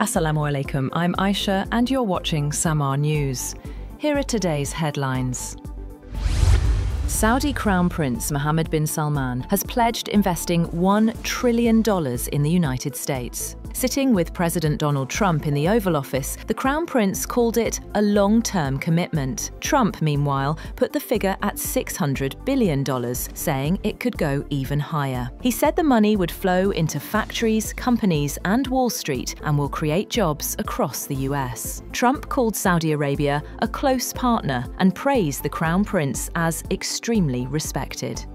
Assalamu alaikum, I'm Aisha and you're watching Samaa News. Here are today's headlines. Saudi Crown Prince Mohammed bin Salman has pledged investing $1 trillion in the United States. Sitting with President Donald Trump in the Oval Office, the Crown Prince called it a long-term commitment. Trump, meanwhile, put the figure at $600 billion, saying it could go even higher. He said the money would flow into factories, companies and Wall Street and will create jobs across the US. Trump called Saudi Arabia a close partner and praised the Crown Prince as extremely respected.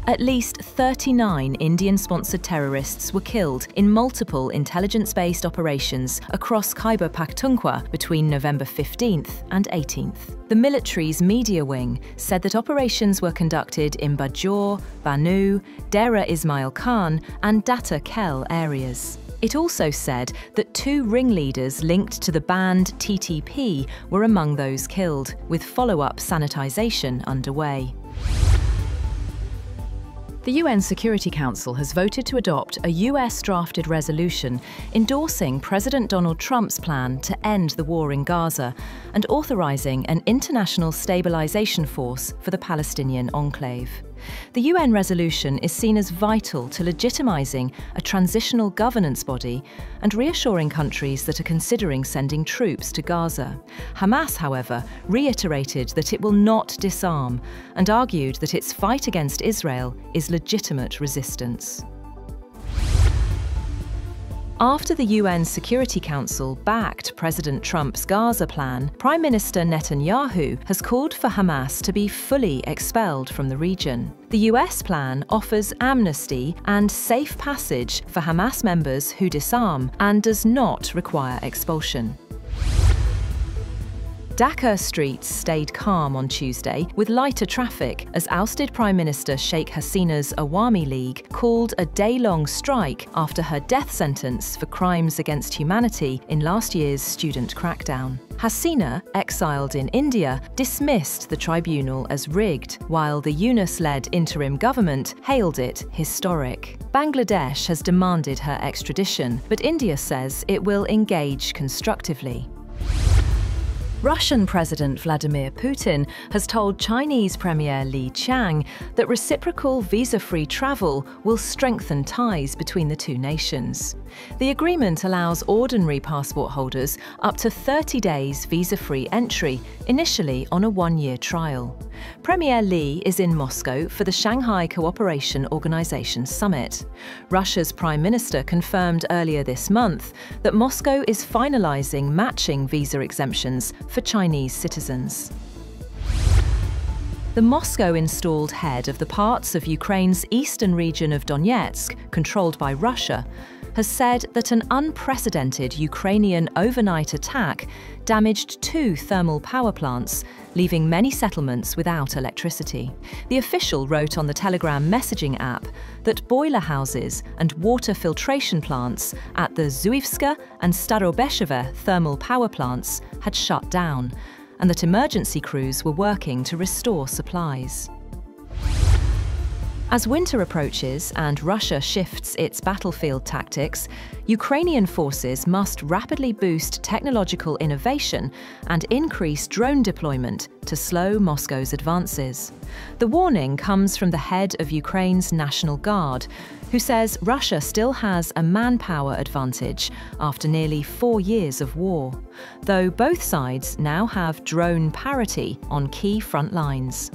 At least 39 Indian-sponsored terrorists were killed in multiple intelligence-based operations across Khyber Pakhtunkhwa between November 15th and 18th. The military's media wing said that operations were conducted in Bajor, Banu, Dera Ismail Khan and Datta Khel areas. It also said that 2 ringleaders linked to the banned TTP were among those killed, with follow-up sanitization underway. The UN Security Council has voted to adopt a US-drafted resolution endorsing President Donald Trump's plan to end the war in Gaza and authorizing an international stabilization force for the Palestinian enclave. The UN resolution is seen as vital to legitimizing a transitional governance body and reassuring countries that are considering sending troops to Gaza. Hamas, however, reiterated that it will not disarm and argued that its fight against Israel is legitimate resistance. After the UN Security Council backed President Trump's Gaza plan, Prime Minister Netanyahu has called for Hamas to be fully expelled from the region. The US plan offers amnesty and safe passage for Hamas members who disarm and does not require expulsion. Dhaka streets stayed calm on Tuesday with lighter traffic as ousted Prime Minister Sheikh Hasina's Awami League called a day-long strike after her death sentence for crimes against humanity in last year's student crackdown. Hasina, exiled in India, dismissed the tribunal as rigged, while the Yunus-led interim government hailed it historic. Bangladesh has demanded her extradition, but India says it will engage constructively. Russian President Vladimir Putin has told Chinese Premier Li Qiang that reciprocal visa-free travel will strengthen ties between the two nations. The agreement allows ordinary passport holders up to 30 days visa-free entry, initially on a 1-year trial. Premier Li is in Moscow for the Shanghai Cooperation Organization Summit. Russia's Prime Minister confirmed earlier this month that Moscow is finalizing matching visa exemptions for Chinese citizens. The Moscow-installed head of the parts of Ukraine's eastern region of Donetsk, controlled by Russia, has said that an unprecedented Ukrainian overnight attack damaged 2 thermal power plants, leaving many settlements without electricity. The official wrote on the Telegram messaging app that boiler houses and water filtration plants at the Zuivska and Starobesheve thermal power plants had shut down, and that emergency crews were working to restore supplies. As winter approaches and Russia shifts its battlefield tactics, Ukrainian forces must rapidly boost technological innovation and increase drone deployment to slow Moscow's advances. The warning comes from the head of Ukraine's National Guard, who says Russia still has a manpower advantage after nearly 4 years of war, though both sides now have drone parity on key front lines.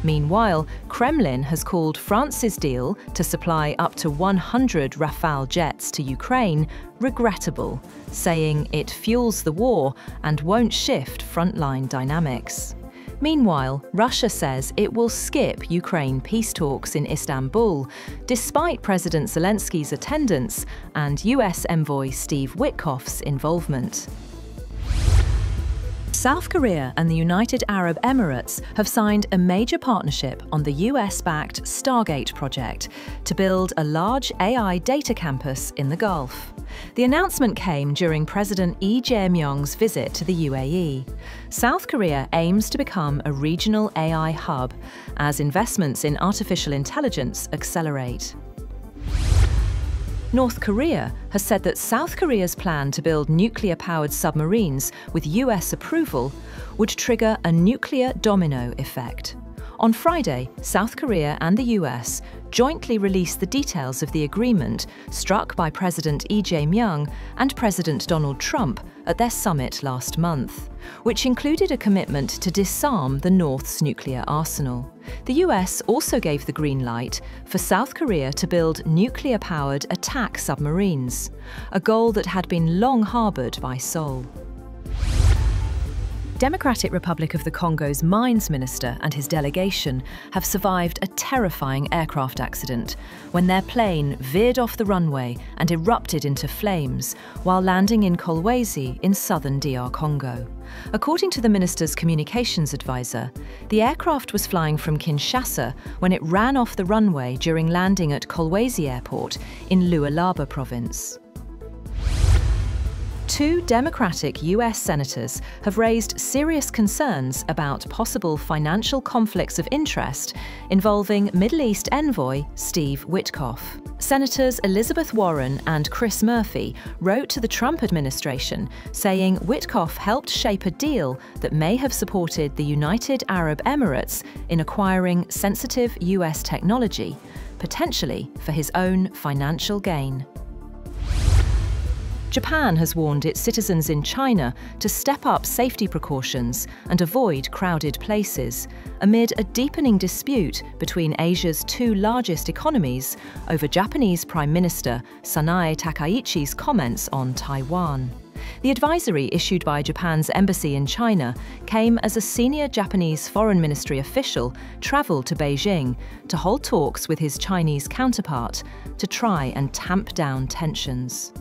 Meanwhile, Kremlin has called France's deal to supply up to 100 Rafale jets to Ukraine regrettable, saying it fuels the war and won't shift frontline dynamics. Meanwhile, Russia says it will skip Ukraine peace talks in Istanbul, despite President Zelensky's attendance and US envoy Steve Witkoff's involvement. South Korea and the United Arab Emirates have signed a major partnership on the US-backed Stargate project to build a large AI data campus in the Gulf. The announcement came during President Lee Jae-myung's visit to the UAE. South Korea aims to become a regional AI hub as investments in artificial intelligence accelerate. North Korea has said that South Korea's plan to build nuclear-powered submarines with US approval would trigger a nuclear domino effect. On Friday, South Korea and the US jointly released the details of the agreement struck by President Lee Jae-myung and President Donald Trump at their summit last month, which included a commitment to disarm the North's nuclear arsenal. The US also gave the green light for South Korea to build nuclear-powered attack submarines, a goal that had been long harboured by Seoul. Democratic Republic of the Congo's mines minister and his delegation have survived a terrifying aircraft accident when their plane veered off the runway and erupted into flames while landing in Kolwezi in southern DR Congo. According to the minister's communications advisor, the aircraft was flying from Kinshasa when it ran off the runway during landing at Kolwezi Airport in Lualaba province. Two Democratic US senators have raised serious concerns about possible financial conflicts of interest involving Middle East envoy Steve Witkoff. Senators Elizabeth Warren and Chris Murphy wrote to the Trump administration saying Witkoff helped shape a deal that may have supported the United Arab Emirates in acquiring sensitive US technology, potentially for his own financial gain. Japan has warned its citizens in China to step up safety precautions and avoid crowded places, amid a deepening dispute between Asia's two largest economies over Japanese Prime Minister Sanae Takaichi's comments on Taiwan. The advisory issued by Japan's embassy in China came as a senior Japanese foreign ministry official travelled to Beijing to hold talks with his Chinese counterpart to try and tamp down tensions.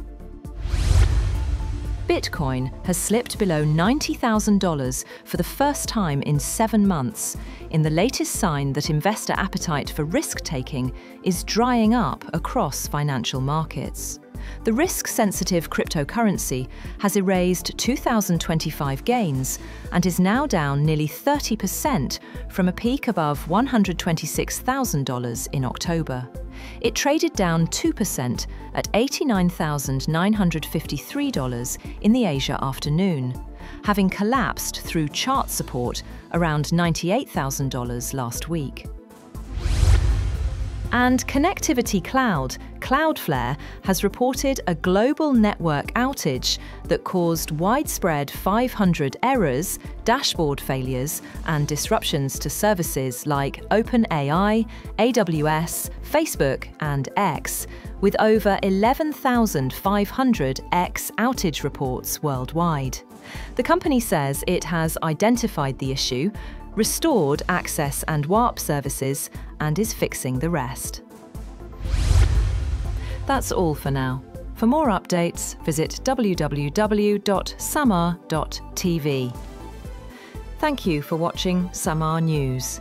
Bitcoin has slipped below $90,000 for the first time in 7 months, in the latest sign that investor appetite for risk-taking is drying up across financial markets. The risk-sensitive cryptocurrency has erased 2025 gains and is now down nearly 30% from a peak above $126,000 in October. It traded down 2% at $89,953 in the Asia afternoon, having collapsed through chart support around $98,000 last week. And Connectivity Cloud, Cloudflare, has reported a global network outage that caused widespread 500 errors, dashboard failures, and disruptions to services like OpenAI, AWS, Facebook, and X, with over 11,500 X outage reports worldwide. The company says it has identified the issue, restored access and warp services, and is fixing the rest. That's all for now. For more updates, visit www.samaa.tv. Thank you for watching Samaa News.